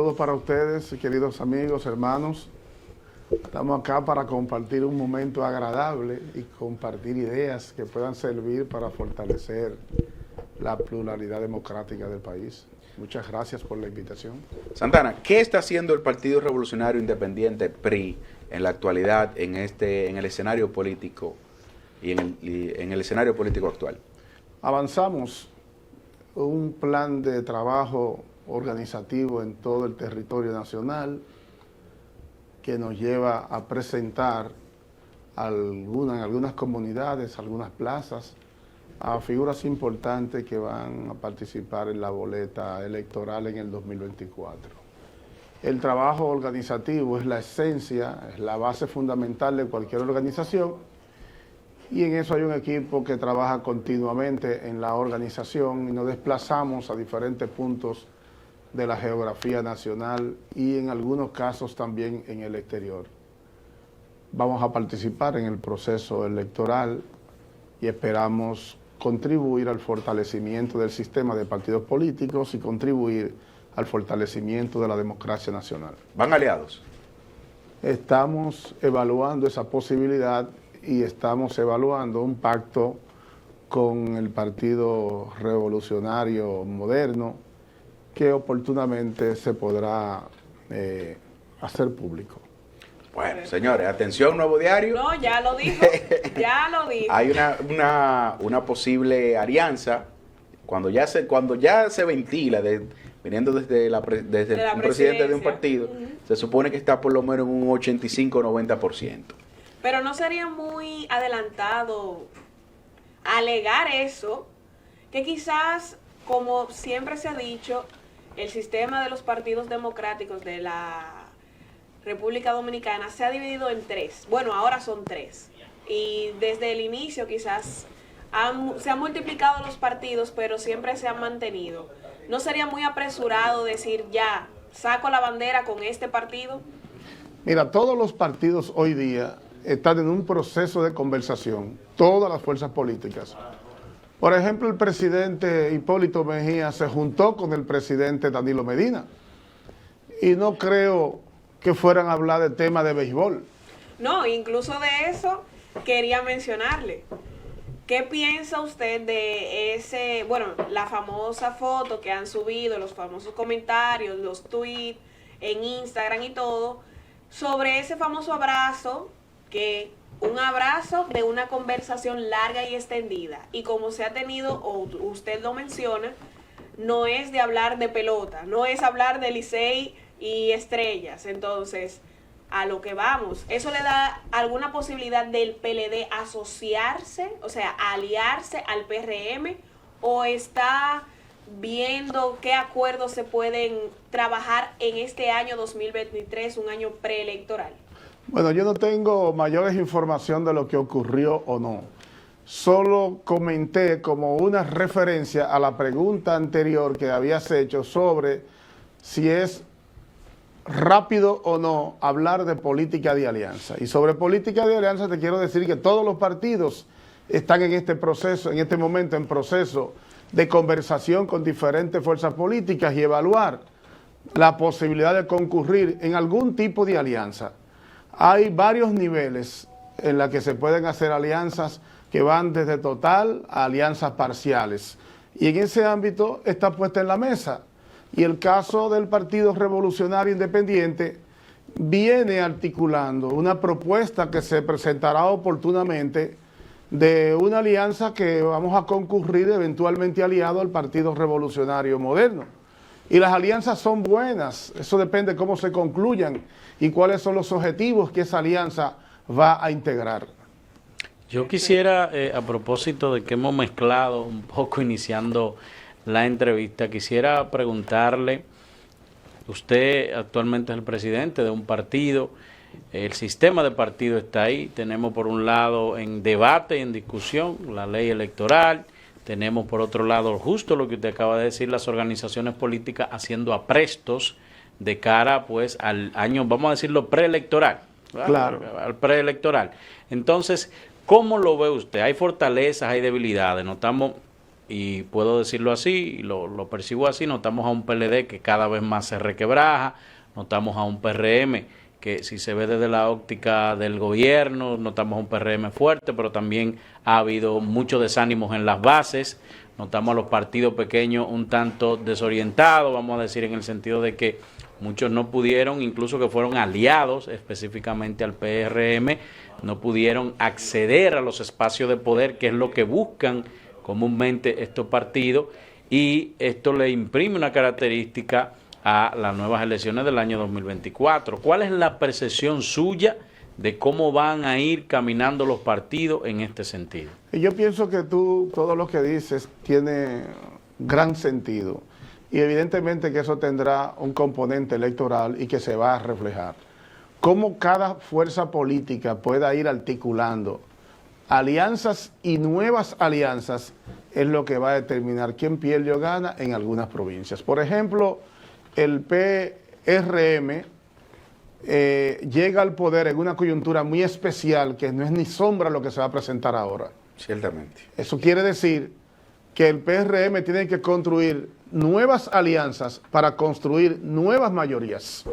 Todo para ustedes, queridos amigos, hermanos. Estamos acá para compartir un momento agradable y compartir ideas que puedan servir para fortalecer la pluralidad democrática del país. Muchas gracias por la invitación. Santana, ¿qué está haciendo el Partido Revolucionario Independiente PRI en la actualidad en el escenario político y en el escenario político actual? Avanzamos un plan de trabajo organizativo en todo el territorio nacional que nos lleva a presentar en algunas comunidades, algunas plazas, a figuras importantes que van a participar en la boleta electoral en el 2024. El trabajo organizativo es la esencia, es la base fundamental de cualquier organización, y en eso hay un equipo que trabaja continuamente en la organización y nos desplazamos a diferentes puntos de la geografía nacional y en algunos casos también en el exterior. Vamos a participar en el proceso electoral y esperamos contribuir al fortalecimiento del sistema de partidos políticos y contribuir al fortalecimiento de la democracia nacional. ¿Van aliados? Estamos evaluando esa posibilidad y estamos evaluando un pacto con el Partido Revolucionario Moderno que oportunamente se podrá hacer público. Bueno, señores, atención, Nuevo Diario. No, ya lo dijo, ya lo dijo. Hay una posible alianza, cuando ya se ventila, viniendo desde un presidente de un partido, se supone que está por lo menos en un 85-90%. Pero no sería muy adelantado alegar eso, que quizás, como siempre se ha dicho, el sistema de los partidos democráticos de la República Dominicana se ha dividido en tres. Bueno, ahora son tres. Y desde el inicio quizás se han multiplicado los partidos, pero siempre se han mantenido. ¿No sería muy apresurado decir ya, saco la bandera con este partido? Mira, todos los partidos hoy día están en un proceso de conversación, todas las fuerzas políticas. Por ejemplo, el presidente Hipólito Mejía se juntó con el presidente Danilo Medina y no creo que fueran a hablar de tema de béisbol. No, incluso de eso quería mencionarle. ¿Qué piensa usted de la famosa foto que han subido, los famosos comentarios, los tweets en Instagram y todo, sobre ese famoso abrazo, un abrazo de una conversación larga y extendida? Y como se ha tenido, o usted lo menciona, no es de hablar de pelota, no es hablar de Licey y Estrellas. Entonces, a lo que vamos, ¿eso le da alguna posibilidad del PLD asociarse, o sea, aliarse al PRM, o está viendo qué acuerdos se pueden trabajar en este año 2023, un año preelectoral? Bueno, yo no tengo mayores información de lo que ocurrió o no. Solo comenté como una referencia a la pregunta anterior que habías hecho sobre si es rápido o no hablar de política de alianza. Y sobre política de alianza te quiero decir que todos los partidos están en este proceso, en este momento en proceso de conversación con diferentes fuerzas políticas y evaluar la posibilidad de concurrir en algún tipo de alianza. Hay varios niveles en los que se pueden hacer alianzas que van desde total a alianzas parciales. Y en ese ámbito está puesta en la mesa. Y el caso del Partido Revolucionario Independiente viene articulando una propuesta que se presentará oportunamente de una alianza que vamos a concurrir eventualmente aliado al Partido Revolucionario Moderno. Y las alianzas son buenas, eso depende de cómo se concluyan y cuáles son los objetivos que esa alianza va a integrar. Yo quisiera, a propósito de que hemos mezclado un poco iniciando la entrevista, quisiera preguntarle, usted actualmente es el presidente de un partido, el sistema de partido está ahí, tenemos por un lado en debate, en discusión, la ley electoral, tenemos por otro lado justo lo que usted acaba de decir, las organizaciones políticas haciendo aprestos de cara pues al año, vamos a decirlo, preelectoral. Claro. Al preelectoral. Entonces, ¿cómo lo ve usted? ¿Hay fortalezas, hay debilidades? Notamos y puedo decirlo así, lo percibo así, notamos a un PLD que cada vez más se requebraja, notamos a un PRM que si se ve desde la óptica del gobierno, notamos un PRM fuerte, pero también ha habido muchos desánimos en las bases, notamos a los partidos pequeños un tanto desorientados, vamos a decir en el sentido de que muchos no pudieron, incluso que fueron aliados específicamente al PRM, no pudieron acceder a los espacios de poder, que es lo que buscan comúnmente estos partidos, y esto le imprime una característica a las nuevas elecciones del año 2024. ¿Cuál es la percepción suya de cómo van a ir caminando los partidos en este sentido? Yo pienso que todo lo que dices tiene gran sentido, y evidentemente que eso tendrá un componente electoral y que se va a reflejar. Cómo cada fuerza política pueda ir articulando alianzas y nuevas alianzas es lo que va a determinar quién pierde o gana en algunas provincias. Por ejemplo, el PRM llega al poder en una coyuntura muy especial que no es ni sombra lo que se va a presentar ahora. Ciertamente. Eso quiere decir que el PRM tiene que construir nuevas alianzas para construir nuevas mayorías.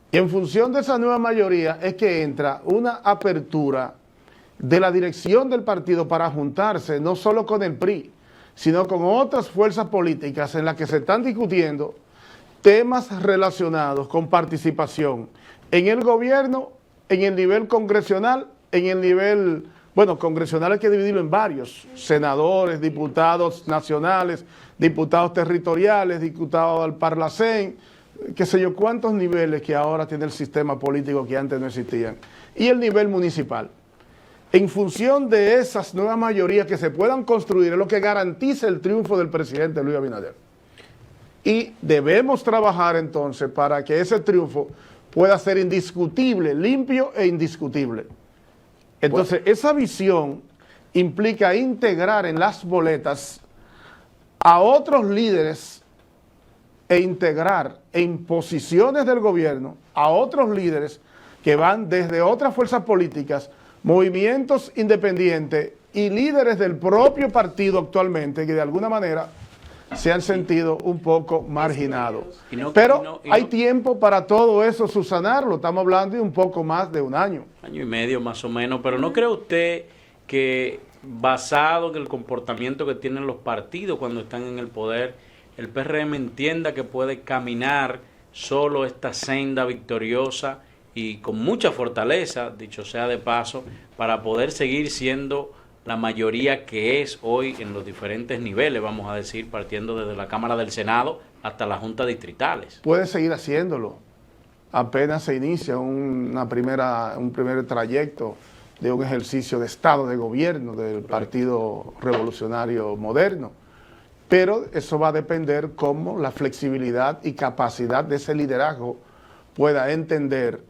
Y en función de esa nueva mayoría es que entra una apertura de la dirección del partido para juntarse no solo con el PRI, sino con otras fuerzas políticas en las que se están discutiendo temas relacionados con participación en el gobierno, en el nivel congresional, en el nivel, bueno, congresional hay que dividirlo en varios, senadores, diputados nacionales, diputados territoriales, diputados al Parlacén, qué sé yo, cuántos niveles que ahora tiene el sistema político que antes no existían, y el nivel municipal. En función de esas nuevas mayorías que se puedan construir es lo que garantiza el triunfo del presidente Luis Abinader. Y debemos trabajar entonces para que ese triunfo pueda ser indiscutible, limpio e indiscutible. Entonces, esa visión implica integrar en las boletas a otros líderes e integrar en posiciones del gobierno a otros líderes que van desde otras fuerzas políticas, movimientos independientes y líderes del propio partido actualmente que de alguna manera se han sentido un poco marginados. Pero hay tiempo para todo eso subsanarlo, estamos hablando de un poco más de un año. Año y medio más o menos, pero ¿no cree usted que basado en el comportamiento que tienen los partidos cuando están en el poder, el PRM entienda que puede caminar solo esta senda victoriosa y con mucha fortaleza, dicho sea de paso, para poder seguir siendo la mayoría que es hoy en los diferentes niveles, vamos a decir, partiendo desde la Cámara del Senado hasta las juntas distritales? Puede seguir haciéndolo. Apenas se inicia un primer trayecto de un ejercicio de Estado, de gobierno del Partido Revolucionario Moderno. Pero eso va a depender cómo la flexibilidad y capacidad de ese liderazgo pueda entender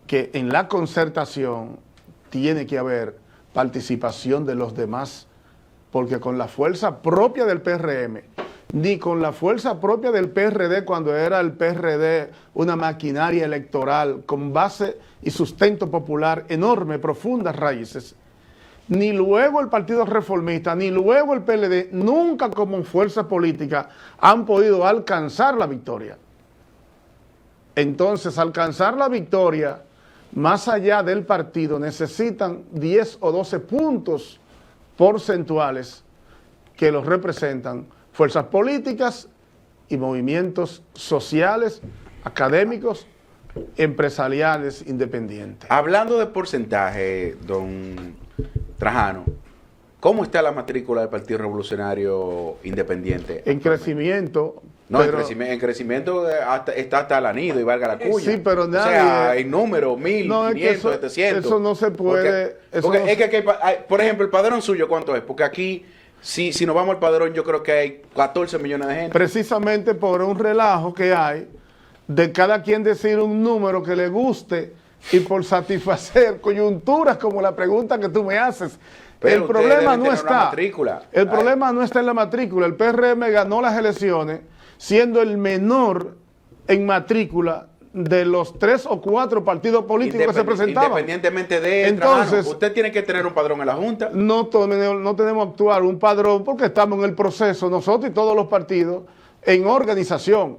que en la concertación tiene que haber participación de los demás, porque con la fuerza propia del PRM, ni con la fuerza propia del PRD cuando era el PRD una maquinaria electoral con base y sustento popular enorme, profundas raíces, ni luego el Partido Reformista, ni luego el PLD, nunca como fuerza política han podido alcanzar la victoria. Entonces, alcanzar la victoria más allá del partido necesitan 10 o 12 puntos porcentuales que los representan fuerzas políticas y movimientos sociales, académicos, empresariales, independientes. Hablando de porcentaje, don Trajano, ¿cómo está la matrícula del Partido Revolucionario Independiente? En crecimiento. No, pero, en crecimiento está hasta el anido y valga la cuña. Sí, pero nadie... O sea, en número, 1.500, 700. Eso no se puede... Porque es que, por ejemplo, el padrón suyo, ¿cuánto es? Porque aquí, si nos vamos al padrón, yo creo que hay 14 millones de gente. Precisamente por un relajo que hay de cada quien decir un número que le guste y por satisfacer coyunturas como la pregunta que tú me haces. Pero el problema no está. El problema no está en la matrícula. El PRM ganó las elecciones siendo el menor en matrícula de los 3 o 4 partidos políticos que se presentaban. Independientemente de entonces, Trajano, usted tiene que tener un padrón en la Junta. No tenemos que actuar un padrón porque estamos en el proceso, nosotros y todos los partidos, en organización.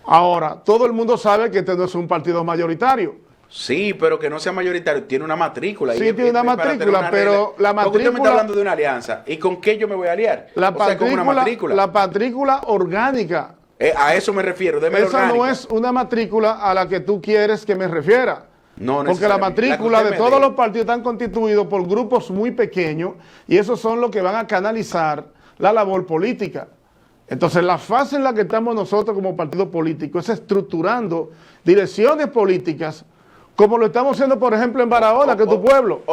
Ahora, todo el mundo sabe que este no es un partido mayoritario. Sí, pero que no sea mayoritario, tiene una matrícula. Sí, tiene una matrícula, pero la matrícula... Porque usted me está hablando de una alianza. ¿Y con qué yo me voy a aliar? La matrícula orgánica. A eso me refiero. Esa no es una matrícula a la que tú quieres que me refiera. No, porque la matrícula de todos los partidos están constituidos por grupos muy pequeños y esos son los que van a canalizar la labor política. Entonces, la fase en la que estamos nosotros como partido político es estructurando direcciones políticas como lo estamos haciendo, por ejemplo, en Barahona, que es tu pueblo.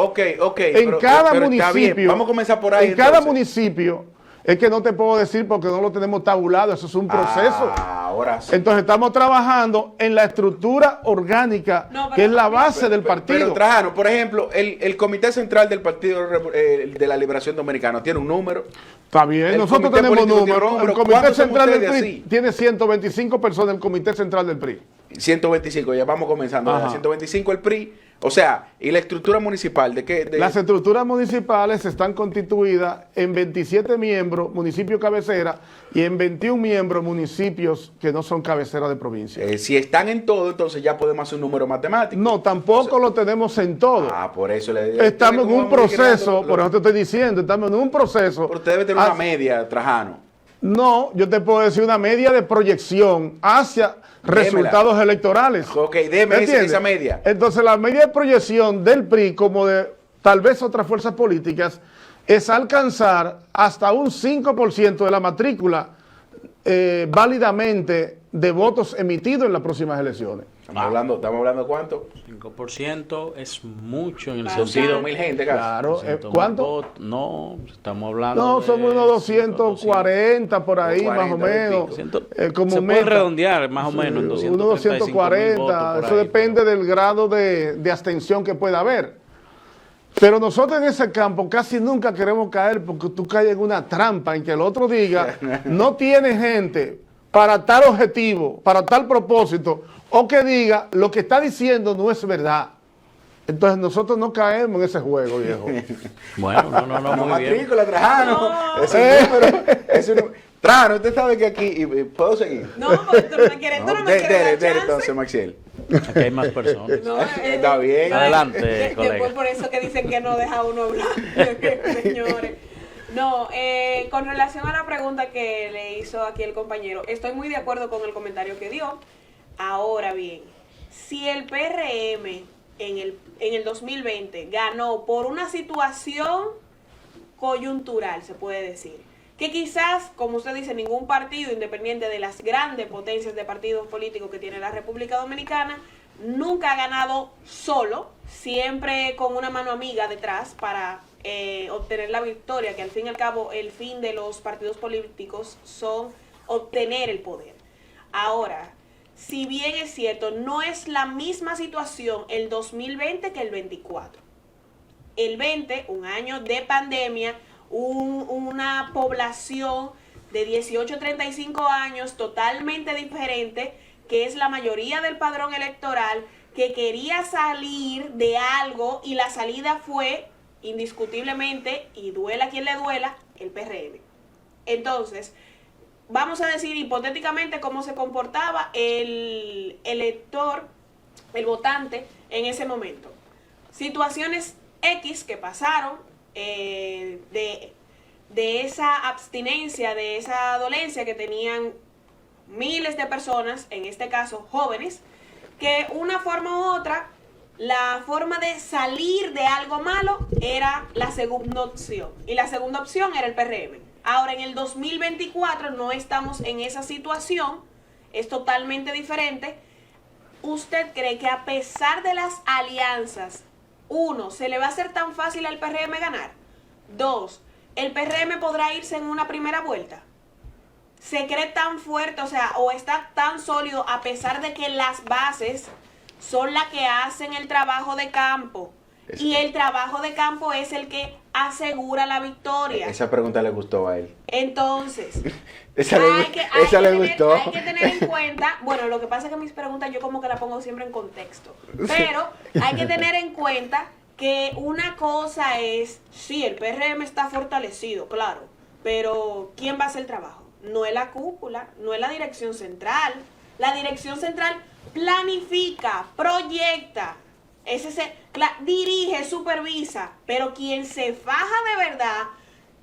En cada municipio. Vamos a comenzar por ahí. En cada municipio, es que no te puedo decir porque no lo tenemos tabulado, eso es un proceso. Ahora sí. Entonces estamos trabajando en la estructura orgánica, que es la base del partido. Pero Trajano, por ejemplo, el Comité Central del Partido de la Liberación Dominicana tiene un número. Está bien, nosotros tenemos números. El Comité Central del PRI tiene 125 personas, el Comité Central del PRI. 125, ya vamos comenzando. 125 el PRI. O sea, ¿y la estructura municipal de qué? Las estructuras municipales están constituidas en 27 miembros, municipios cabecera, y en 21 miembros, municipios que no son cabeceras de provincia. Si están en todo, entonces ya podemos hacer un número matemático. No, tampoco lo tenemos en todo. Por eso le digo. Estamos en un proceso, por eso te estoy diciendo, estamos en un proceso. Pero usted debe tener una media, Trajano. No, yo te puedo decir una media de proyección hacia resultados electorales. Ok, deme esa media. Entonces, la media de proyección del PRI, como de tal vez otras fuerzas políticas, es alcanzar hasta un 5% de la matrícula válidamente de votos emitidos en las próximas elecciones. ¿Estamos hablando de cuánto? 5% es mucho en el sentido. 200.000 gente, claro. ¿Cuánto? No, estamos hablando. No, somos unos 240 por ahí, 240, más o menos. Como se puede redondear más o menos en 200. Unos 240, eso depende del grado de abstención que pueda haber. Pero nosotros en ese campo casi nunca queremos caer porque tú caes en una trampa en que el otro diga, no tiene gente para tal objetivo, para tal propósito, o que diga, lo que está diciendo no es verdad. Entonces nosotros no caemos en ese juego, viejo. Bueno, no, muy matrícula, bien. Trajano. Ese número. Trajano, usted sabe que aquí, ¿puedo seguir? No, porque tú no me quieres, Dele entonces, Maxiel. Aquí hay más personas. No, está bien. Adelante, colega. Después por eso que dicen que no deja uno hablar, señores. No, con relación a la pregunta que le hizo aquí el compañero, estoy muy de acuerdo con el comentario que dio. Ahora bien, si el PRM en el 2020 ganó por una situación coyuntural, se puede decir, que quizás, como usted dice, ningún partido, independiente de las grandes potencias de partidos políticos que tiene la República Dominicana, nunca ha ganado solo, siempre con una mano amiga detrás para obtener la victoria, que al fin y al cabo el fin de los partidos políticos son obtener el poder. Ahora, si bien es cierto, no es la misma situación el 2020 que el 24. El 20, un año de pandemia, una población de 18 a 35 años totalmente diferente, que es la mayoría del padrón electoral, que quería salir de algo y la salida fue indiscutiblemente, y duela quien le duela, el PRM. Entonces, vamos a decir hipotéticamente cómo se comportaba el elector, el votante en ese momento. Situaciones X que pasaron de esa abstinencia, de esa dolencia que tenían miles de personas, en este caso jóvenes, que una forma u otra, la forma de salir de algo malo era la segunda opción. Y la segunda opción era el PRM. Ahora, en el 2024 no estamos en esa situación, es totalmente diferente. ¿Usted cree que a pesar de las alianzas, uno, se le va a hacer tan fácil al PRM ganar? Dos, ¿el PRM podrá irse en una primera vuelta? ¿Se cree tan fuerte, o está tan sólido a pesar de que las bases son las que hacen el trabajo de campo? Y el trabajo de campo es el que asegura la victoria. Esa pregunta le gustó a él. Entonces, esa le gustó. Hay que tener en cuenta, bueno, lo que pasa es que mis preguntas yo como que las pongo siempre en contexto, pero hay que tener en cuenta que una cosa es, sí, el PRM está fortalecido, claro, pero ¿quién va a hacer el trabajo? No es la cúpula, no es la dirección central. La dirección central planifica, proyecta, dirige, supervisa, pero quien se faja de verdad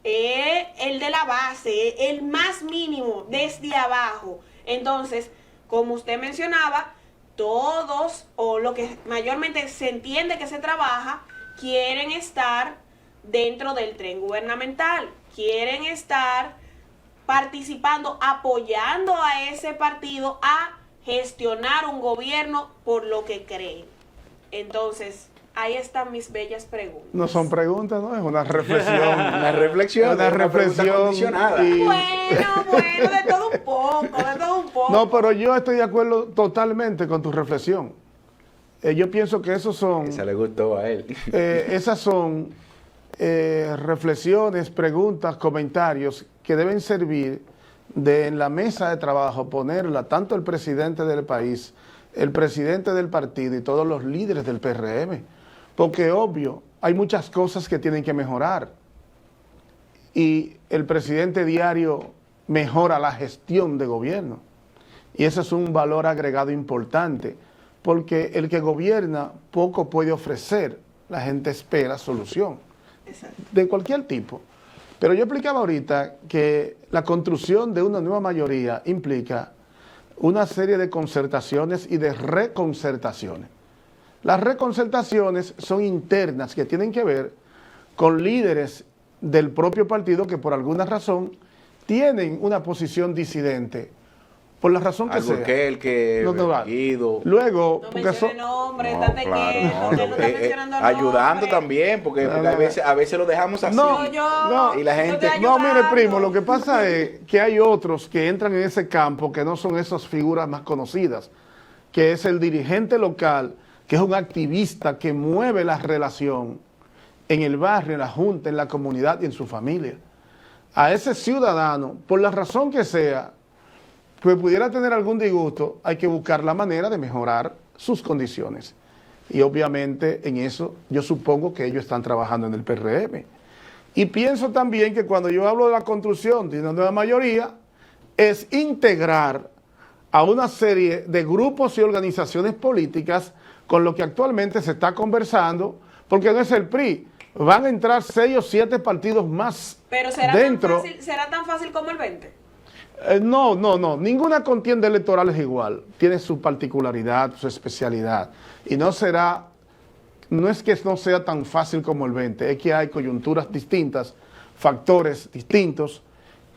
es el de la base, el más mínimo, desde abajo. Entonces, como usted mencionaba, todos, o lo que mayormente se entiende que se trabaja, quieren estar dentro del tren gubernamental, quieren estar participando, apoyando a ese partido a gestionar un gobierno por lo que creen. Entonces, ahí están mis bellas preguntas. No son preguntas, ¿no? Es una reflexión. Una reflexión. Una reflexión. Y... Bueno, de todo un poco. No, pero yo estoy de acuerdo totalmente con tu reflexión. Yo pienso que esos son... Esa le gustó a él. Esas son reflexiones, preguntas, comentarios que deben servir de en la mesa de trabajo, ponerla tanto el presidente del país, el presidente del partido y todos los líderes del PRM, porque obvio, hay muchas cosas que tienen que mejorar y el presidente diario mejora la gestión de gobierno y ese es un valor agregado importante, porque el que gobierna poco puede ofrecer, la gente espera solución. Exacto. De cualquier tipo. Pero yo explicaba ahorita que la construcción de una nueva mayoría implica una serie de concertaciones y de reconcertaciones. Las reconcertaciones son internas que tienen que ver con líderes del propio partido que por alguna razón tienen una posición disidente, por la razón que sea. El que luego, no mencione nombre, estate quieto, ayudando también, porque a veces lo dejamos así. Y la gente... No, mire, primo, lo que pasa es que hay otros que entran en ese campo que no son esas figuras más conocidas, que es el dirigente local, que es un activista que mueve la relación en el barrio, en la junta, en la comunidad y en su familia. A ese ciudadano, por la razón que sea, pues pudiera tener algún disgusto, hay que buscar la manera de mejorar sus condiciones. Y obviamente en eso yo supongo que ellos están trabajando en el PRM. Y pienso también que cuando yo hablo de la construcción de una nueva mayoría, es integrar a una serie de grupos y organizaciones políticas con lo que actualmente se está conversando, porque no es el PRI, van a entrar 6 o 7 partidos más. Pero ¿será tan fácil como el 20? No, ninguna contienda electoral es igual, tiene su particularidad, su especialidad, y no es que no sea tan fácil como el 20, es que hay coyunturas distintas, factores distintos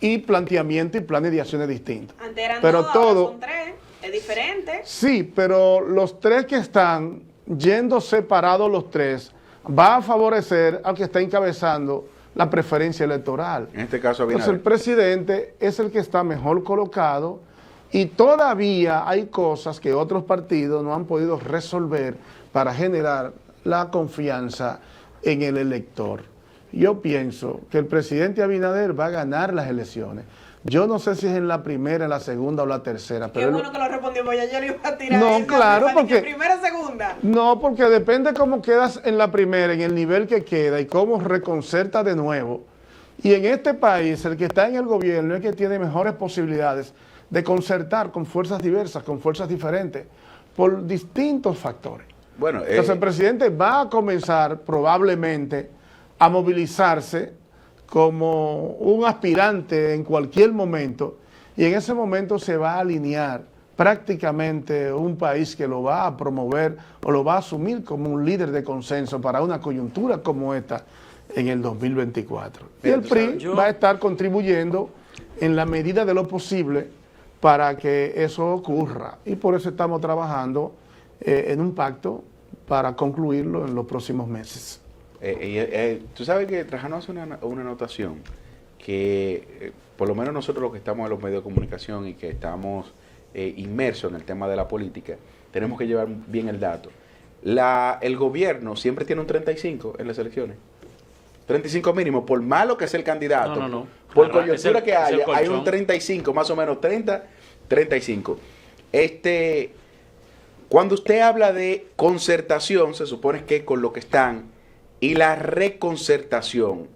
y planteamiento y planes de acciones distintos. Antes eran pero todo son 3, es diferente. Sí, pero los 3 que están yendo separados los 3 va a favorecer al que está encabezando la preferencia electoral. En este caso, entonces el presidente es el que está mejor colocado y todavía hay cosas que otros partidos no han podido resolver para generar la confianza en el elector. Yo pienso que el presidente Abinader va a ganar las elecciones. Yo no sé si es en la primera, en la segunda o la tercera. Qué bueno que lo respondimos, ya yo le iba a tirar. No, claro, porque... ¿Primera o segunda? No, porque depende cómo quedas en la primera, en el nivel que queda y cómo reconcerta de nuevo. Y en este país, el que está en el gobierno es el que tiene mejores posibilidades de concertar con fuerzas diversas, con fuerzas diferentes, por distintos factores. Bueno, entonces el presidente va a comenzar probablemente a movilizarse como un aspirante en cualquier momento, y en ese momento se va a alinear prácticamente un país que lo va a promover o lo va a asumir como un líder de consenso para una coyuntura como esta en el 2024. Y el PRI va a estar contribuyendo en la medida de lo posible para que eso ocurra, y por eso estamos trabajando en un pacto para concluirlo en los próximos meses. Tú sabes que Trajano hace una anotación que por lo menos nosotros los que estamos en los medios de comunicación y que estamos inmersos en el tema de la política, tenemos que llevar bien el dato. el gobierno siempre tiene un 35 en las elecciones. 35 mínimo, por malo que sea el candidato. No. Por Claro, coyuntura que haya, hay un colchón. 35, más o menos 30, 35. Cuando usted habla de concertación, se supone que con lo que están, y la reconcertación,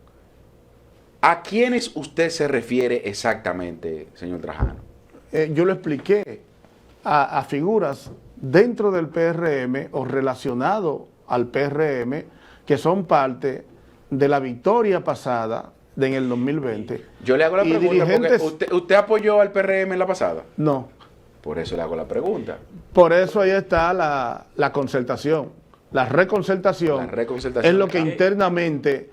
¿a quiénes usted se refiere exactamente, señor Trajano? Yo lo expliqué a figuras dentro del PRM o relacionado al PRM que son parte de la victoria pasada en el 2020. Yo le hago la pregunta porque usted apoyó al PRM en la pasada. No. Por eso le hago la pregunta. Por eso ahí está la concertación. La reconcertación es lo que internamente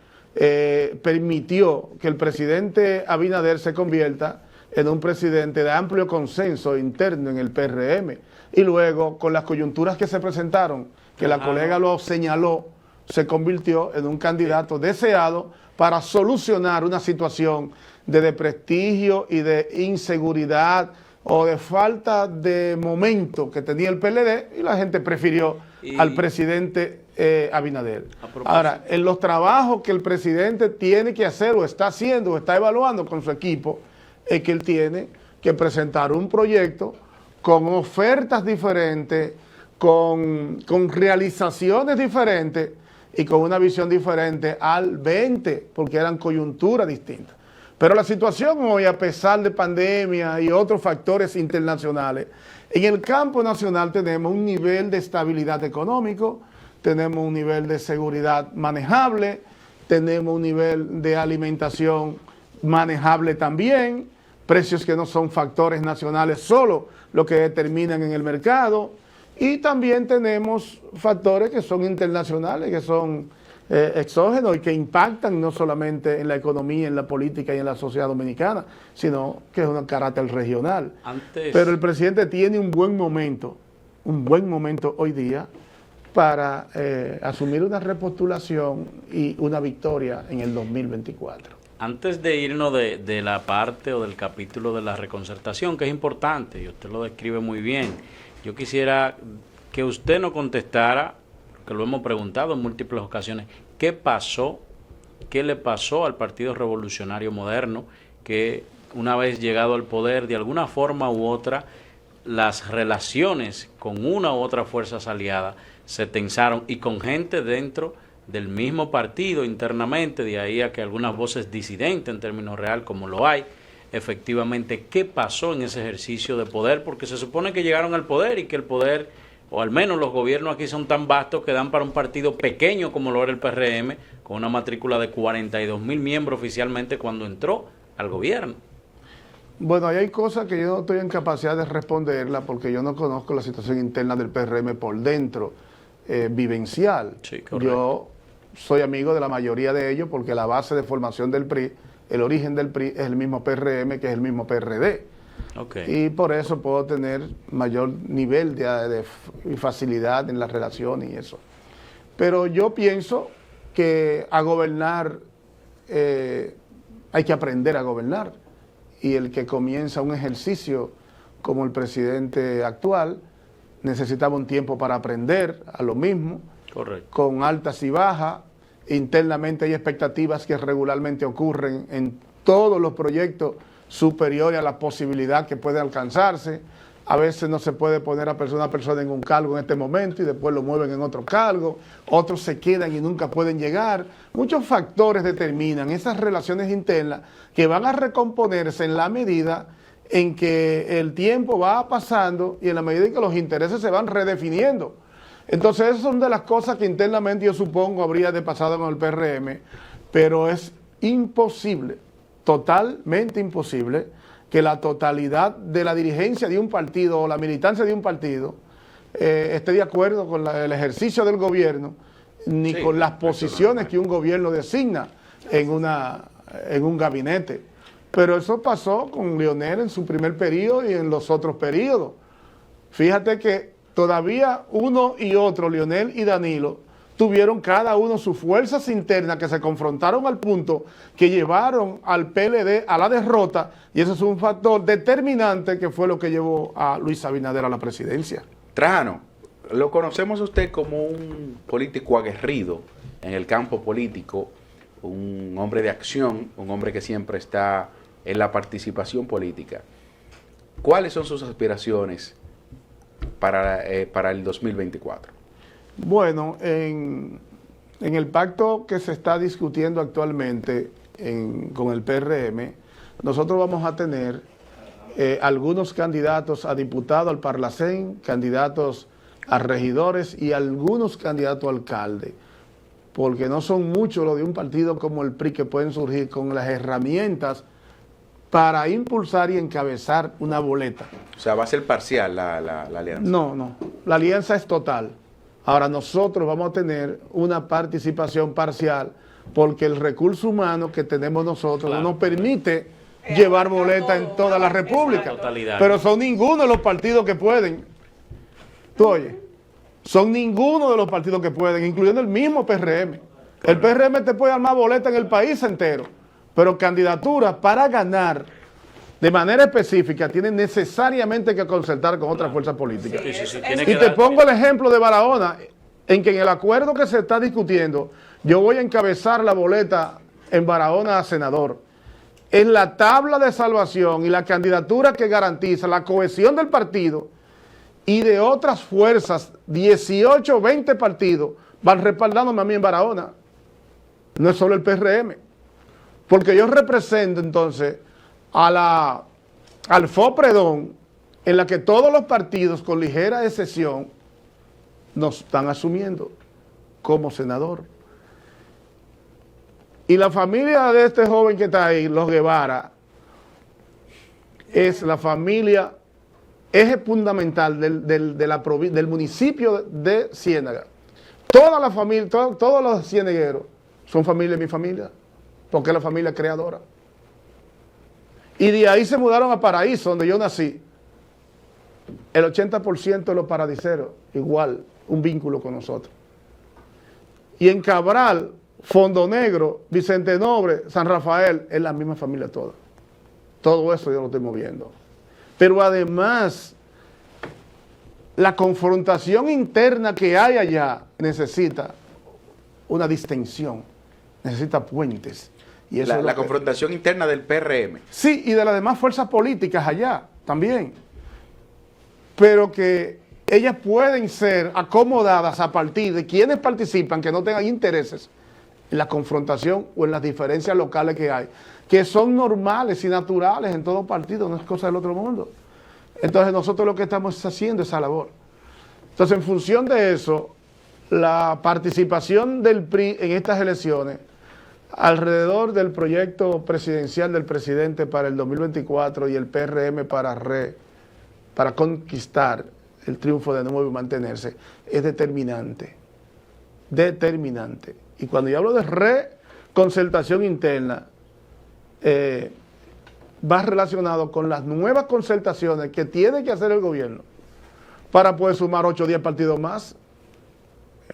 permitió que el presidente Abinader se convierta en un presidente de amplio consenso interno en el PRM. Y luego, con las coyunturas que se presentaron, que la colega lo señaló, se convirtió en un candidato deseado para solucionar una situación de desprestigio y de inseguridad o de falta de momento que tenía el PLD, y la gente prefirió al presidente Abinader. Ahora, en los trabajos que el presidente tiene que hacer o está haciendo o está evaluando con su equipo, es que él tiene que presentar un proyecto con ofertas diferentes, con realizaciones diferentes y con una visión diferente al 20, porque eran coyunturas distintas. Pero la situación hoy, a pesar de pandemia y otros factores internacionales, en el campo nacional tenemos un nivel de estabilidad económico, tenemos un nivel de seguridad manejable, tenemos un nivel de alimentación manejable también, precios que no son factores nacionales solo lo que determinan en el mercado, y también tenemos factores que son internacionales, que son exógenos y que impactan no solamente en la economía, en la política y en la sociedad dominicana, sino que es un carácter regional. Pero el presidente tiene un buen momento hoy día para asumir una repostulación y una victoria en el 2024. Antes de irnos de la parte o del capítulo de la reconcertación, que es importante, y usted lo describe muy bien, yo quisiera que usted nos contestara, que lo hemos preguntado en múltiples ocasiones, ¿qué pasó? ¿Qué le pasó al Partido Revolucionario Moderno? Que una vez llegado al poder, de alguna forma u otra, las relaciones con una u otra fuerza aliada se tensaron, y con gente dentro del mismo partido internamente, de ahí a que algunas voces disidentes en términos real, como lo hay, efectivamente, ¿qué pasó en ese ejercicio de poder? Porque se supone que llegaron al poder y que el poder, o al menos los gobiernos aquí son tan vastos que dan para un partido pequeño como lo era el PRM, con una matrícula de 42,000 miembros oficialmente cuando entró al gobierno. Bueno, ahí hay cosas que yo no estoy en capacidad de responderla porque yo no conozco la situación interna del PRM por dentro, vivencial. Sí, correcto. Yo soy amigo de la mayoría de ellos porque la base de formación del PRI, el origen del PRI es el mismo PRM que es el mismo PRD. Okay. Y por eso puedo tener mayor nivel de facilidad en las relaciones y eso. Pero yo pienso que a gobernar hay que aprender a gobernar, y el que comienza un ejercicio como el presidente actual necesitaba un tiempo para aprender a lo mismo. Correcto. Con altas y bajas. Internamente hay expectativas que regularmente ocurren en todos los proyectos superiores a la posibilidad que puede alcanzarse. A veces no se puede poner a una persona en un cargo en este momento y después lo mueven en otro cargo. Otros se quedan y nunca pueden llegar. Muchos factores determinan esas relaciones internas que van a recomponerse en la medida en que el tiempo va pasando y en la medida en que los intereses se van redefiniendo. Entonces, esas son de las cosas que internamente yo supongo habría de pasado con el PRM, pero es imposible, totalmente imposible, que la totalidad de la dirigencia de un partido o la militancia de un partido esté de acuerdo con el ejercicio del gobierno, ni con las posiciones que un gobierno designa en un gabinete. Pero eso pasó con Leonel en su primer periodo y en los otros periodos. Fíjate que todavía uno y otro, Leonel y Danilo, tuvieron cada uno sus fuerzas internas que se confrontaron al punto que llevaron al PLD a la derrota, y eso es un factor determinante que fue lo que llevó a Luis Abinader a la presidencia. Trajano, lo conocemos a usted como un político aguerrido en el campo político, un hombre de acción, un hombre que siempre está en la participación política. ¿Cuáles son sus aspiraciones para el 2024? Bueno, en el pacto que se está discutiendo actualmente con el PRM, nosotros vamos a tener algunos candidatos a diputados al Parlacén, candidatos a regidores y algunos candidatos a alcalde, porque no son muchos los de un partido como el PRI que pueden surgir con las herramientas para impulsar y encabezar una boleta. O sea, ¿va a ser parcial la alianza? No, la alianza es total. Ahora nosotros vamos a tener una participación parcial porque el recurso humano que tenemos nosotros no nos permite llevar boleta en toda la República. Pero son ninguno de los partidos que pueden. Tú oyes, son ninguno de los partidos que pueden, incluyendo el mismo PRM. El PRM te puede armar boleta en el país entero, pero candidaturas para ganar de manera específica tienen necesariamente que concertar con otras fuerzas políticas. Y te pongo el ejemplo de Barahona, en que en el acuerdo que se está discutiendo, yo voy a encabezar la boleta en Barahona a senador. Es la tabla de salvación y la candidatura que garantiza la cohesión del partido y de otras fuerzas, 18 o 20 partidos, van respaldándome a mí en Barahona. No es solo el PRM. Porque yo represento entonces al FOPREDON, en la que todos los partidos, con ligera excepción, nos están asumiendo como senador. Y la familia de este joven que está ahí, los Guevara, es la familia, eje fundamental del municipio de Ciénaga. Toda la familia, todos los cienegueros son familia de mi familia, porque es la familia creadora. Y de ahí se mudaron a Paraíso, donde yo nací. El 80% de los paradiseros, igual, un vínculo con nosotros. Y en Cabral, Fondo Negro, Vicente Nobre, San Rafael, es la misma familia toda. Todo eso yo lo estoy moviendo. Pero además, la confrontación interna que hay allá necesita una distensión, necesita puentes. Y eso la confrontación interna del PRM. Sí, y de las demás fuerzas políticas allá también. Pero que ellas pueden ser acomodadas a partir de quienes participan que no tengan intereses en la confrontación o en las diferencias locales que hay, que son normales y naturales en todo partido, no es cosa del otro mundo. Entonces nosotros lo que estamos haciendo es esa labor. Entonces, en función de eso, la participación del PRI en estas elecciones alrededor del proyecto presidencial del presidente para el 2024 y el PRM para conquistar el triunfo de nuevo y mantenerse, es determinante. Determinante. Y cuando yo hablo de reconcertación interna, va relacionado con las nuevas concertaciones que tiene que hacer el gobierno para poder sumar 8 o 10 partidos más,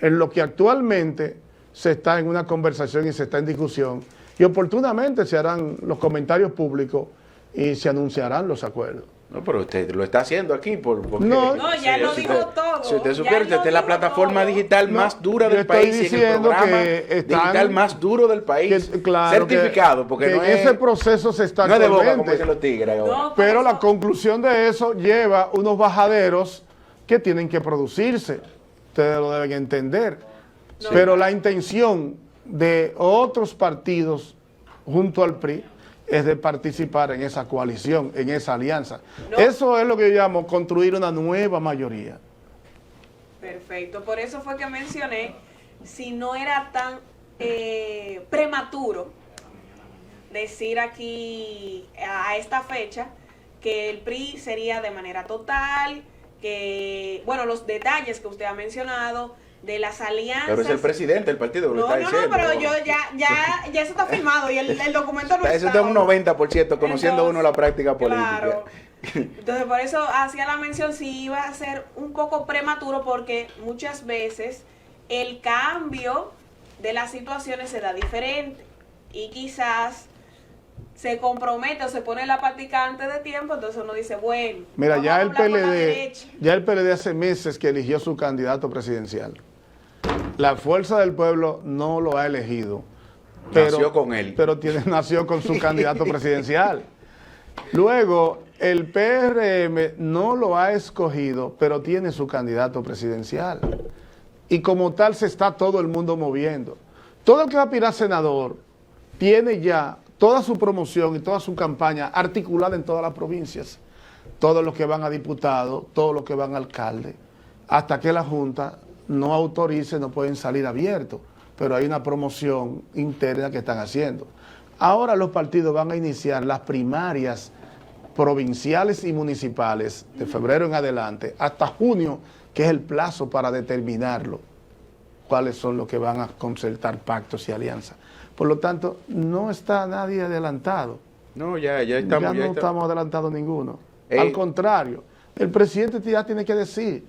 en lo que actualmente se está en una conversación y se está en discusión, y oportunamente se harán los comentarios públicos y se anunciarán los acuerdos. No, pero usted lo está haciendo aquí. Porque, no, ya lo dijo todo. Si usted supiera, usted es la plataforma digital más dura del país y en el programa digital más duro del país. Claro, certificado, porque no es... ese proceso se está no es de boca, como dicen los tigres. No, pero la conclusión de eso lleva unos bajaderos que tienen que producirse. Ustedes lo deben entender. No, pero la intención de otros partidos junto al PRI es de participar en esa coalición, en esa alianza. No. Eso es lo que yo llamo construir una nueva mayoría. Perfecto, por eso fue que mencioné, si no era tan prematuro decir aquí a esta fecha que el PRI sería de manera total, que, bueno, los detalles que usted ha mencionado, de las alianzas. Pero es el presidente del partido que lo está diciendo. No, pero yo ya eso está firmado y el documento no está. Eso está un 90% conociendo uno la práctica política. Claro. Entonces, por eso hacía la mención si iba a ser un poco prematuro, porque muchas veces el cambio de las situaciones se da diferente y quizás se compromete o se pone la patica antes de tiempo, entonces uno dice, bueno, mira, vamos ya a el hablar con la PLD, derecha. ya el PLD hace meses que eligió su candidato presidencial. La Fuerza del Pueblo no lo ha elegido. Nació con él. Pero nació con su candidato presidencial. Luego, el PRM no lo ha escogido, pero tiene su candidato presidencial. Y como tal se está todo el mundo moviendo. Todo el que va a aspirar a senador tiene ya toda su promoción y toda su campaña articulada en todas las provincias. Todos los que van a diputado, todos los que van a alcalde. Hasta que la Junta no autorice, no pueden salir abiertos. Pero hay una promoción interna que están haciendo. Ahora los partidos van a iniciar las primarias provinciales y municipales de febrero en adelante, hasta junio, que es el plazo para determinarlo, cuáles son los que van a concertar pactos y alianzas. Por lo tanto, no está nadie adelantado. No, ya estamos. Ya no estamos adelantados ninguno. Al contrario, el presidente ya tiene que decir,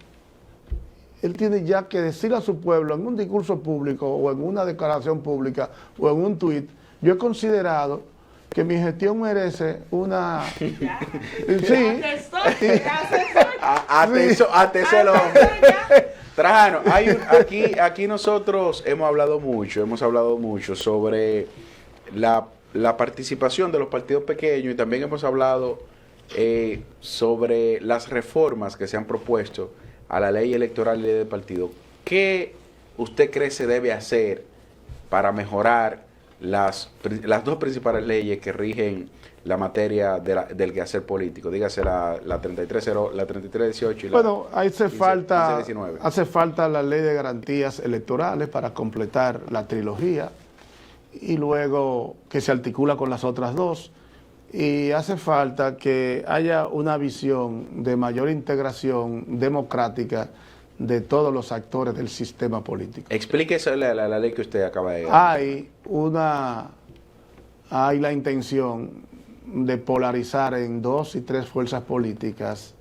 él tiene ya que decir a su pueblo en un discurso público o en una declaración pública o en un tuit, yo he considerado que mi gestión merece una... Sí. Ateselo. Trajano, aquí nosotros hemos hablado mucho sobre la participación de los partidos pequeños y también hemos hablado sobre las reformas que se han propuesto a la ley electoral y ley de partido. ¿Qué usted cree se debe hacer para mejorar las dos principales leyes que rigen la materia del quehacer político? Dígase la 3318 y la bueno, hace falta la ley de garantías electorales para completar la trilogía y luego que se articula con las otras dos. Y hace falta que haya una visión de mayor integración democrática de todos los actores del sistema político. Explíquese la ley que usted acaba de dar. Hay la intención de polarizar en 2 y 3 fuerzas políticas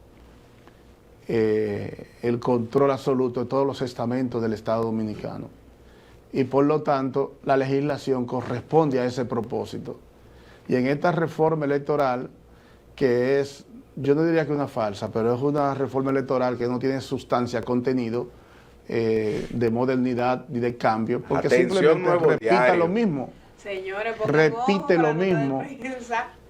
el control absoluto de todos los estamentos del Estado Dominicano. Y por lo tanto, la legislación corresponde a ese propósito. Y en esta reforma electoral, que es, yo no diría que una falsa, pero es una reforma electoral que no tiene sustancia, contenido, de modernidad y de cambio, porque simplemente repita lo mismo. Señores, repite lo mismo.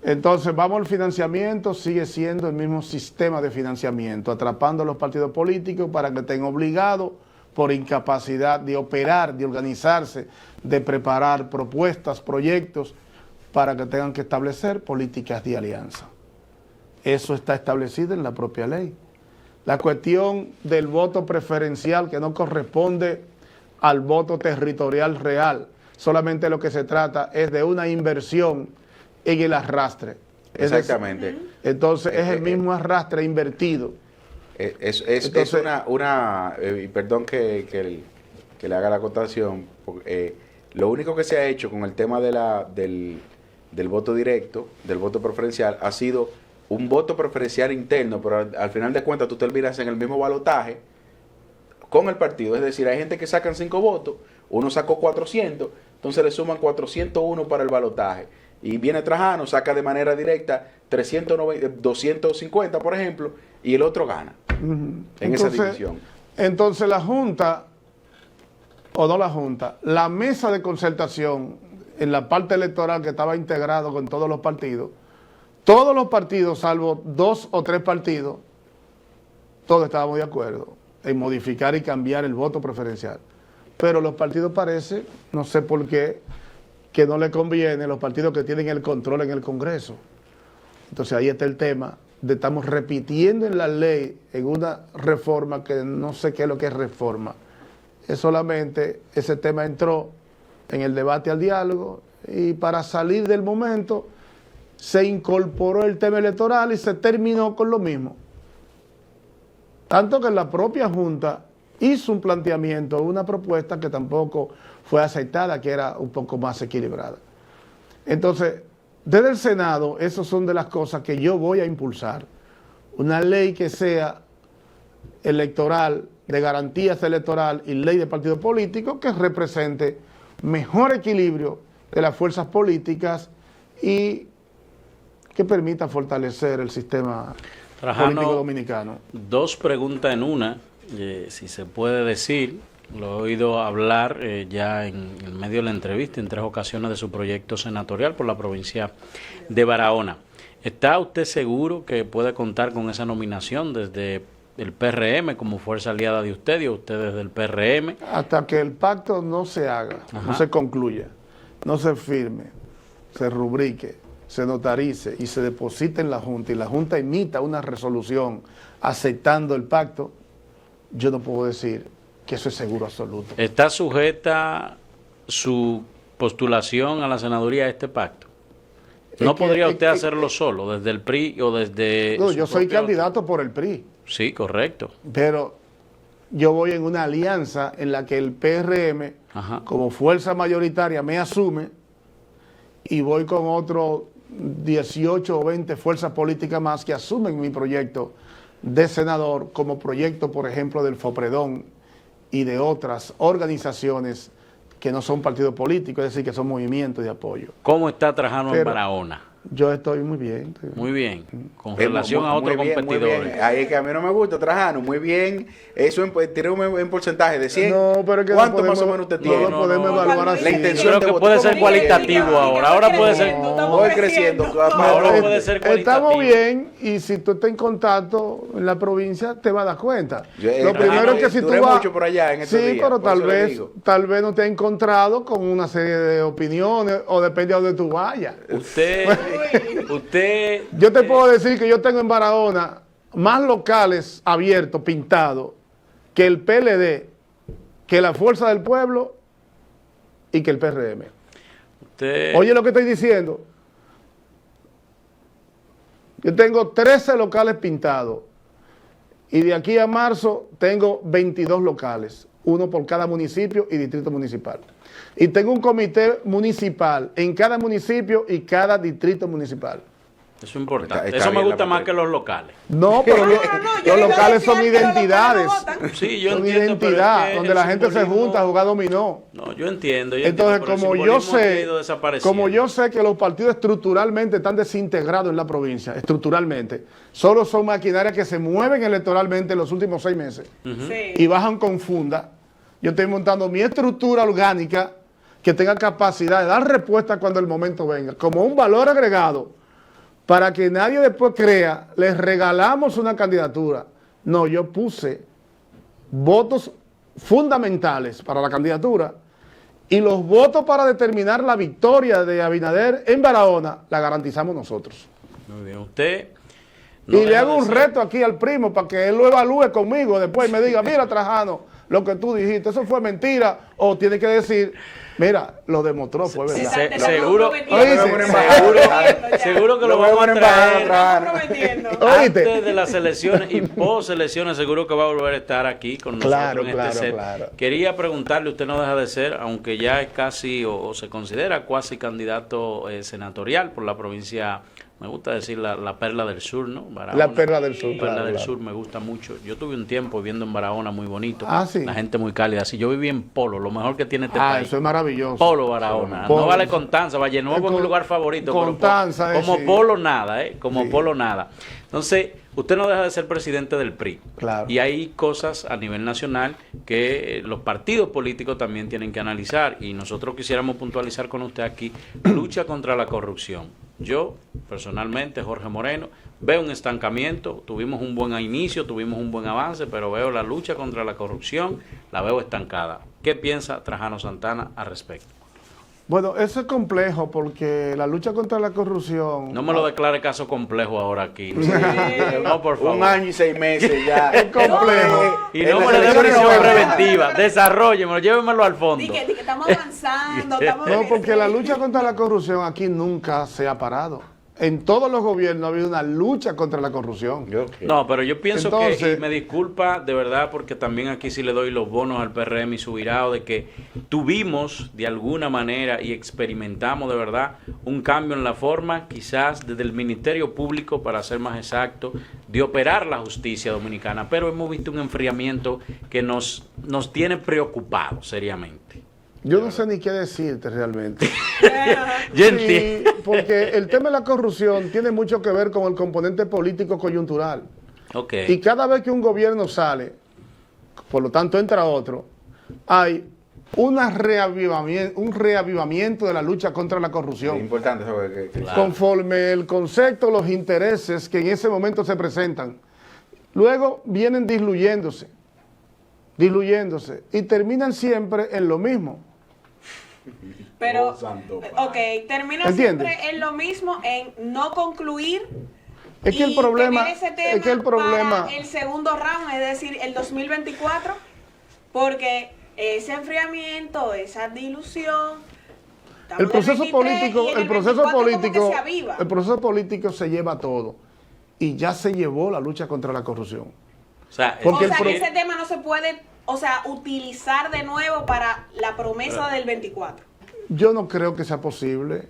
Entonces, vamos al financiamiento, sigue siendo el mismo sistema de financiamiento, atrapando a los partidos políticos para que estén obligados por incapacidad de operar, de organizarse, de preparar propuestas, proyectos, para que tengan que establecer políticas de alianza. Eso está establecido en la propia ley. La cuestión del voto preferencial, que no corresponde al voto territorial real, solamente lo que se trata es de una inversión en el arrastre. Exactamente. Entonces es el mismo arrastre invertido. Es una perdón que le haga la acotación, lo único que se ha hecho con el tema del voto directo, del voto preferencial, ha sido un voto preferencial interno, pero al final de cuentas tú terminas en el mismo balotaje con el partido. Es decir, hay gente que sacan 5 votos, uno sacó 400, entonces le suman 401 para el balotaje. Y viene Trajano, saca de manera directa 250, por ejemplo, y el otro gana en esa división. Entonces la Junta, o no la Junta, la mesa de concertación en la parte electoral que estaba integrado con todos los partidos, salvo 2 o 3 partidos, todos estábamos de acuerdo en modificar y cambiar el voto preferencial. Pero los partidos parece, no sé por qué, que no le conviene, los partidos que tienen el control en el Congreso. Entonces ahí está el tema de estamos repitiendo en la ley, en una reforma que no sé qué es lo que es reforma. Es solamente, ese tema entró en el debate al diálogo y para salir del momento se incorporó el tema electoral y se terminó con lo mismo. Tanto que la propia Junta hizo un planteamiento, una propuesta que tampoco fue aceptada, que era un poco más equilibrada. Entonces, desde el Senado, esas son de las cosas que yo voy a impulsar. Una ley que sea electoral, de garantías electoral y ley de partidos políticos que represente mejor equilibrio de las fuerzas políticas y que permita fortalecer el sistema político dominicano. Dos preguntas en una, si se puede decir. Lo he oído hablar ya en el medio de la entrevista en 3 ocasiones de su proyecto senatorial por la provincia de Barahona. ¿Está usted seguro que puede contar con esa nominación desde el PRM como fuerza aliada de usted y usted desde el PRM? Hasta que el pacto no se haga, no se concluya, no se firme, se rubrique, se notarice y se deposite en la Junta y la Junta emita una resolución aceptando el pacto, yo no puedo decir que eso es seguro absoluto. ¿Está sujeta su postulación a la senaduría a este pacto? ¿No podría usted hacerlo solo, desde el PRI o desde...? No, yo soy candidato por el PRI. Sí, correcto. Pero yo voy en una alianza en la que el PRM, como fuerza mayoritaria, me asume y voy con otros 18 o 20 fuerzas políticas más que asumen mi proyecto de senador como proyecto, por ejemplo, del FOPREDON y de otras organizaciones que no son partidos políticos, es decir, que son movimientos de apoyo. ¿Cómo está Trajano en Barahona? Yo estoy muy bien. Muy bien. Con relación a otros competidores. Ahí es que a mí no me gusta Trajano. Muy bien. Eso tiene un porcentaje de 100. No, pero que ¿Cuánto más o menos usted tiene? No podemos evaluar así. La intención creo que puede ser cualitativo ahora. Ahora puede ser... Voy creciendo. Ahora puede ser cualitativo. Estamos bien y si tú estás en contacto en la provincia te vas a dar cuenta. Lo primero es que si tú vas... mucho por allá en estos días, pero tal vez no te has encontrado con una serie de opiniones o depende de donde tú vayas. Yo te puedo decir que yo tengo en Barahona más locales abiertos, pintados, que el PLD, que la Fuerza del Pueblo y que el PRM. Oye lo que estoy diciendo. Yo tengo 13 locales pintados y de aquí a marzo tengo 22 locales, uno por cada municipio y distrito municipal. Y tengo un comité municipal en cada municipio y cada distrito municipal. Eso es importante. Eso me gusta más que los locales. No, pero los locales son identidades. Sí, yo son entiendo, identidad, donde la gente se junta a jugar dominó. No, yo entiendo. Entonces, como yo sé que los partidos estructuralmente están desintegrados en la provincia, estructuralmente, solo son maquinarias que se mueven electoralmente en los últimos 6 meses y bajan con funda. Yo estoy montando mi estructura orgánica que tenga capacidad de dar respuesta cuando el momento venga, como un valor agregado, para que nadie después crea, les regalamos una candidatura. No, yo puse votos fundamentales para la candidatura y los votos para determinar la victoria de Abinader en Barahona la garantizamos nosotros. Muy bien, usted... Y le hago un reto aquí al primo para que él lo evalúe conmigo después y me diga, mira Trajano, lo que tú dijiste, eso fue mentira, o tiene que decir, mira, lo demostró, fue verdad. Seguro que lo vamos a traer antes de las elecciones y post elecciones, seguro que va a volver a estar aquí con nosotros en este set. Quería preguntarle, usted no deja de ser, aunque ya es casi o se considera cuasi candidato senatorial por la provincia. Me gusta decir la Perla del Sur, ¿no? Barahona. La Perla del Sur, Perla del Sur me gusta mucho. Yo tuve un tiempo viviendo en Barahona muy bonito. ¿Sí? La gente muy cálida. Si yo viví en Polo, lo mejor que tiene este país. Eso es maravilloso. Polo, Barahona. No vale Constanza, Vallenuevo es mi lugar favorito. Constanza, como Polo nada, Como Polo nada. Entonces, usted no deja de ser presidente del PRI. Claro. Y hay cosas a nivel nacional que los partidos políticos también tienen que analizar. Y nosotros quisiéramos puntualizar con usted aquí, lucha contra la corrupción. Yo, personalmente, Jorge Moreno, veo un estancamiento, tuvimos un buen inicio, tuvimos un buen avance, pero veo la lucha contra la corrupción, la veo estancada. ¿Qué piensa Trajano Santana al respecto? Bueno, eso es complejo porque la lucha contra la corrupción... No me lo declare caso complejo ahora aquí. No, por favor. 1 año y 6 meses ya. Es complejo. Y no me le dé prisión preventiva. Desarrollemelo, llévemelo al fondo. Dije que estamos avanzando. No, porque la lucha contra la corrupción aquí nunca se ha parado. En todos los gobiernos ha habido una lucha contra la corrupción. No, pero yo pienso que, y me disculpa de verdad, porque también aquí sí le doy los bonos al PRM y su virado, de que tuvimos de alguna manera y experimentamos de verdad un cambio en la forma, quizás desde el Ministerio Público, para ser más exacto, de operar la justicia dominicana, pero hemos visto un enfriamiento que nos tiene preocupados seriamente. Yo no sé ni qué decirte realmente. Yo Sí, entiendo. porque el tema de la corrupción tiene mucho que ver con el componente político coyuntural. Ok. Y cada vez que un gobierno sale, por lo tanto entra otro, hay un reavivamiento de la lucha contra la Es corrupción. importante eso Claro. Conforme el concepto, los intereses que en ese momento se presentan, luego vienen diluyéndose, y terminan siempre en lo mismo. Pero, Oh, santo ok, termina ¿Entiendes? siempre en lo mismo, en no concluir. Es que el y problema, tener ese tema es que el problema, para el segundo round, es decir, el 2024, porque ese enfriamiento, esa dilución, estamos el en proceso 23 político, y en el proceso 24 como que político, se aviva. el proceso político se lleva todo y ya se llevó la lucha contra la corrupción. O sea, Porque o sea, el pro- ese tema no se puede, o sea, utilizar de nuevo para la promesa del 24. Yo no creo que sea posible,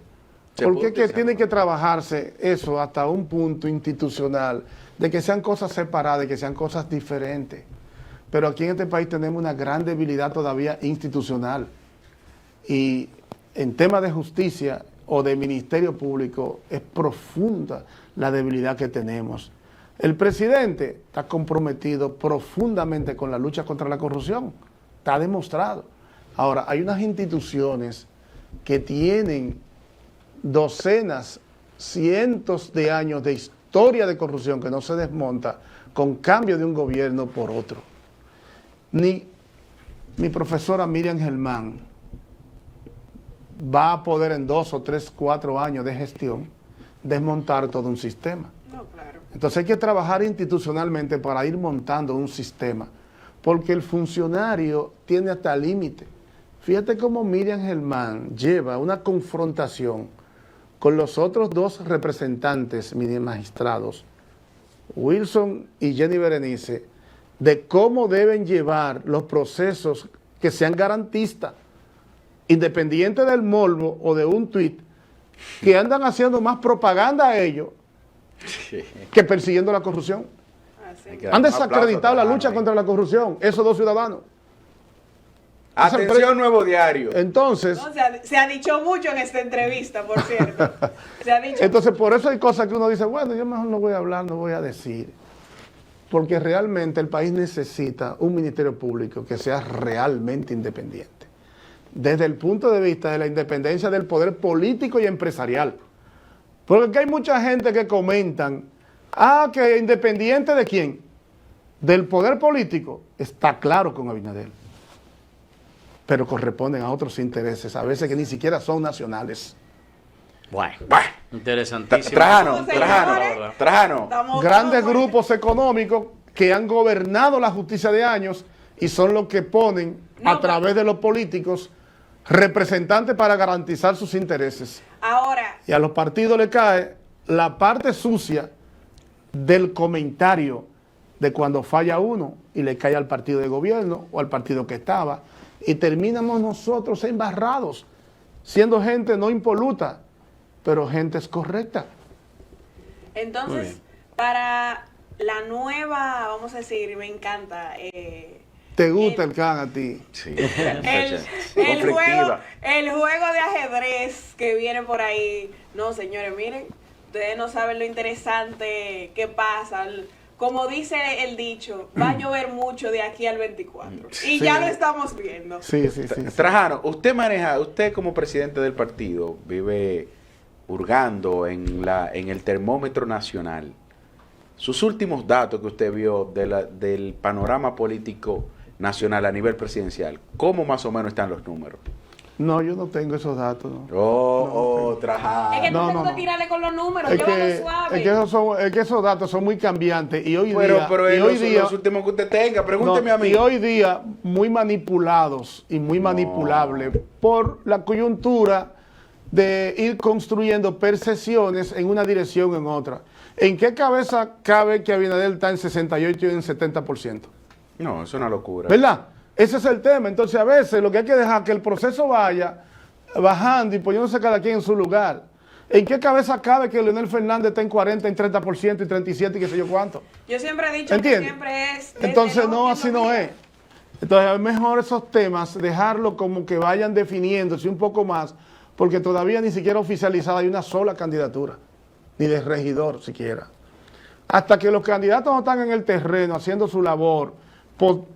Se porque puede es que utilizar, tiene ¿no? que trabajarse eso hasta un punto institucional, de que sean cosas separadas, de que sean cosas diferentes. Pero aquí en este país tenemos una gran debilidad todavía institucional. Y en temas de justicia o de ministerio público es profunda la debilidad que tenemos. El presidente está comprometido profundamente con la lucha contra la corrupción. Está demostrado. Ahora, hay unas instituciones que tienen docenas, cientos de años de historia de corrupción que no se desmonta con cambio de un gobierno por otro. Ni mi profesora Miriam Germán va a poder en 2 o 3, 4 años de gestión desmontar todo un sistema. No, claro. Entonces hay que trabajar institucionalmente para ir montando un sistema, porque el funcionario tiene hasta límite. Fíjate cómo Miriam Germán lleva una confrontación con los otros 2 representantes magistrados, Wilson y Jenny Berenice, de cómo deben llevar los procesos que sean garantistas, independiente del morbo o de un tuit, que andan haciendo más propaganda a ellos que persiguiendo la corrupción. Así. Hay que dar Han un aplauso desacreditado a la Trajano lucha ahí. contra la corrupción, esos 2 ciudadanos. Atención, Nuevo Diario. Entonces, No, se ha dicho mucho en esta entrevista, por cierto. Se ha dicho entonces por eso hay cosas que uno dice, bueno, yo mejor no voy a hablar, no voy a decir. Porque realmente el país necesita un ministerio público que sea realmente independiente. Desde el punto de vista de la independencia del poder político y empresarial. Porque aquí hay mucha gente que comentan, que independiente de quién, del poder político, está claro con Abinader. Pero corresponden a otros intereses, a veces que ni siquiera son nacionales. bueno, Bueno. interesantísimo. Trajano, Señores. Trajano. estamos Grandes todos- grupos económicos que han gobernado la justicia de años y son los que ponen No, a través de los políticos representantes para garantizar sus intereses. Ahora, Y a los partidos le cae la parte sucia del comentario de cuando falla uno y le cae al partido de gobierno o al partido que estaba. Y terminamos nosotros embarrados, siendo gente no impoluta, pero gente es correcta. Muy entonces, bien. para la nueva, vamos a decir, me encanta, ¿Te gusta el can a ti? Sí. el juego de ajedrez que viene por ahí. No, señores, miren, ustedes no saben lo interesante que pasa. Como dice el dicho, va a llover mucho de aquí al 24. Y Sí. ya lo estamos viendo. Sí, sí, sí. sí. Trajano, usted como presidente del partido vive hurgando en el termómetro nacional. Sus últimos datos que usted vio del panorama político nacional a nivel presidencial, ¿cómo más o menos están los números? No, yo no tengo esos datos. ¿no? Trajano. Es que No, tú te no, gusta no. tirarle con los números, Es llévalo suave. es que esos datos son muy cambiantes y hoy día, Pero y hoy los, día los últimos que usted tenga, pregúnteme no, a mí. y hoy día muy manipulados y muy manipulables por la coyuntura de ir construyendo percepciones en una dirección o en otra. ¿En qué cabeza cabe que Abinader está en 68 y en 70%? No, es una locura. ¿Verdad? Ese es el tema. Entonces, a veces lo que hay que dejar que el proceso vaya bajando y poniéndose cada quien en su lugar. ¿En qué cabeza cabe que Leonel Fernández está en 40, en 30% y 37 y qué sé yo cuánto? Yo siempre he dicho ¿Entiendes? que siempre es... desde Entonces, los no, últimos así no días. es. Entonces es mejor esos temas dejarlo como que vayan definiéndose un poco más, porque todavía ni siquiera oficializada hay una sola candidatura, ni de regidor siquiera. Hasta que los candidatos no están en el terreno haciendo su labor,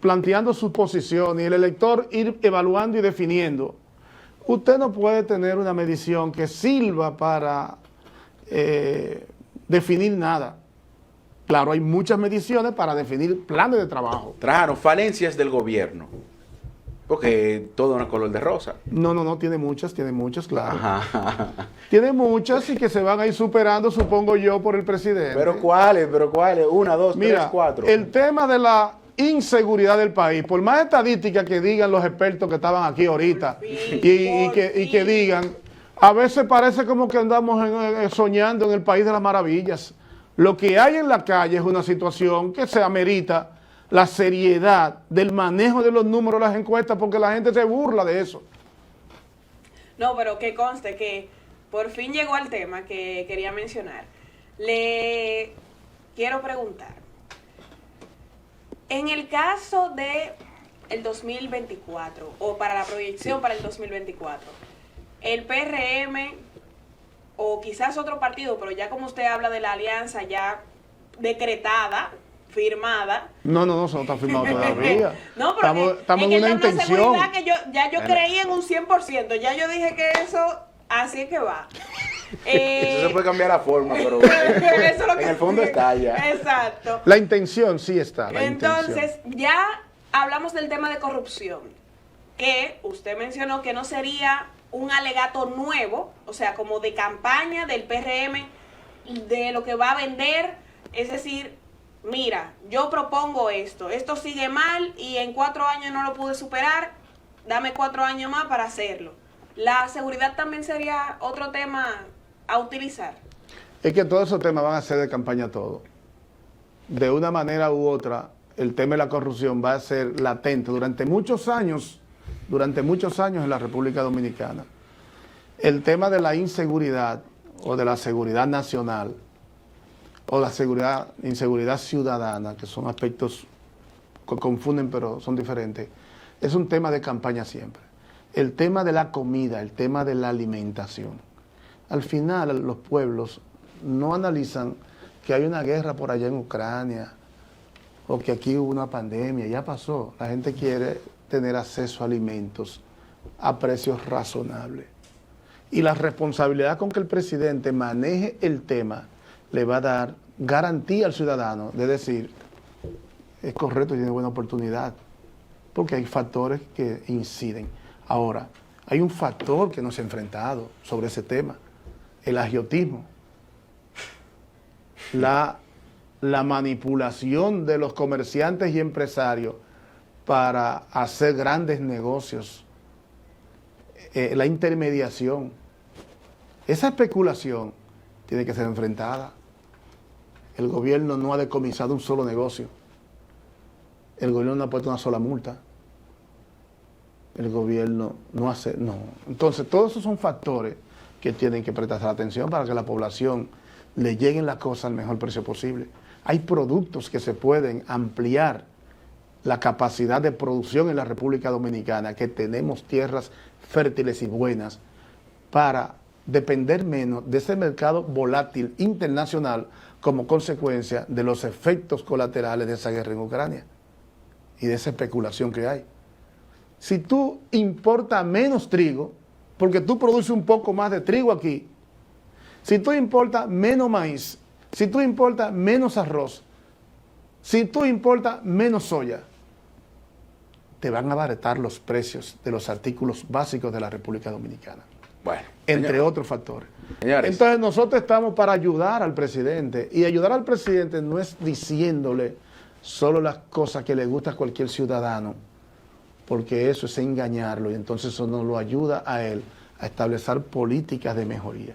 planteando sus posiciones y el elector ir evaluando y definiendo, usted no puede tener una medición que sirva para definir nada. Claro, hay muchas mediciones para definir planes de trabajo. Trajano, falencias del gobierno. Porque todo no es color de rosa. No, tiene muchas, claro. Ajá. Tiene muchas y que se van a ir superando, supongo yo, por el presidente. ¿Pero cuáles? Una, dos, Mira, tres, cuatro. El tema de la inseguridad del país, por más estadísticas que digan los expertos que estaban aquí ahorita, y que digan, a veces parece como que andamos soñando en el país de las maravillas. Lo que hay en la calle es una situación que se amerita la seriedad del manejo de los números de las encuestas, porque la gente se burla de eso. No, pero que conste que por fin llegó al tema que quería mencionar. Le quiero preguntar, en el caso de el 2024, o para la proyección para el 2024, el PRM, o quizás otro partido, pero ya como usted habla de la alianza ya decretada, firmada. No, eso no está firmado todavía. No, pero estamos en una intención. Que yo creí en un 100%, ya yo dije que eso, así es que va. Eso se puede cambiar la forma, pero en el fondo está ya. Exacto. La intención sí está. Entonces, ya hablamos del tema de corrupción, que usted mencionó que no sería un alegato nuevo, o sea, como de campaña del PRM, de lo que va a vender, es decir, mira, yo propongo esto sigue mal y en 4 años no lo pude superar, dame 4 años más para hacerlo. La seguridad también sería otro tema a utilizar. Es que todos esos temas van a ser de campaña todo. De una manera u otra, el tema de la corrupción va a ser latente durante muchos años en la República Dominicana. El tema de la inseguridad o de la seguridad nacional o la inseguridad ciudadana, que son aspectos que confunden pero son diferentes, es un tema de campaña siempre. El tema de la comida, el tema de la alimentación. Al final los pueblos no analizan que hay una guerra por allá en Ucrania o que aquí hubo una pandemia, ya pasó. La gente quiere tener acceso a alimentos a precios razonables. Y la responsabilidad con que el presidente maneje el tema le va a dar garantía al ciudadano de decir, es correcto, tiene buena oportunidad, porque hay factores que inciden. Ahora, hay un factor que no se ha enfrentado sobre ese tema, el agiotismo, la manipulación de los comerciantes y empresarios para hacer grandes negocios, la intermediación. Esa especulación tiene que ser enfrentada. El gobierno no ha decomisado un solo negocio. El gobierno no ha puesto una sola multa. El gobierno no hace... No. Entonces, todos esos son factores que tienen que prestar atención para que a la población le lleguen las cosas al mejor precio posible. Hay productos que se pueden ampliar la capacidad de producción en la República Dominicana, que tenemos tierras fértiles y buenas para depender menos de ese mercado volátil internacional como consecuencia de los efectos colaterales de esa guerra en Ucrania y de esa especulación que hay. Si tú importas menos trigo, porque tú produces un poco más de trigo aquí, si tú importas menos maíz, si tú importas menos arroz, si tú importas menos soya, te van a abaratar los precios de los artículos básicos de la República Dominicana. Bueno, entre otros factores. Señores. Entonces nosotros estamos para ayudar al presidente, y ayudar al presidente no es diciéndole solo las cosas que le gusta a cualquier ciudadano, porque eso es engañarlo, y entonces eso no lo ayuda a él a establecer políticas de mejoría.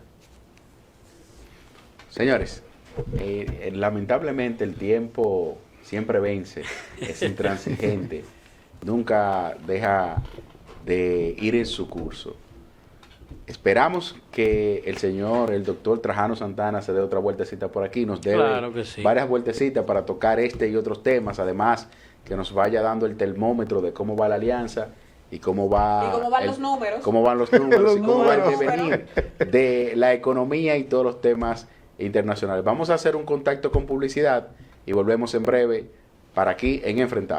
Señores, lamentablemente el tiempo siempre vence, es intransigente, nunca deja de ir en su curso. Esperamos que el doctor Trajano Santana se dé otra vueltecita por aquí, nos dé claro que sí, varias vueltecitas para tocar este y otros temas, además que nos vaya dando el termómetro de cómo va la alianza y cómo van los números. Cómo van los números y cómo va el números. devenir de la economía y todos los temas internacionales. Vamos a hacer un contacto con publicidad y volvemos en breve para aquí en Enfrentado.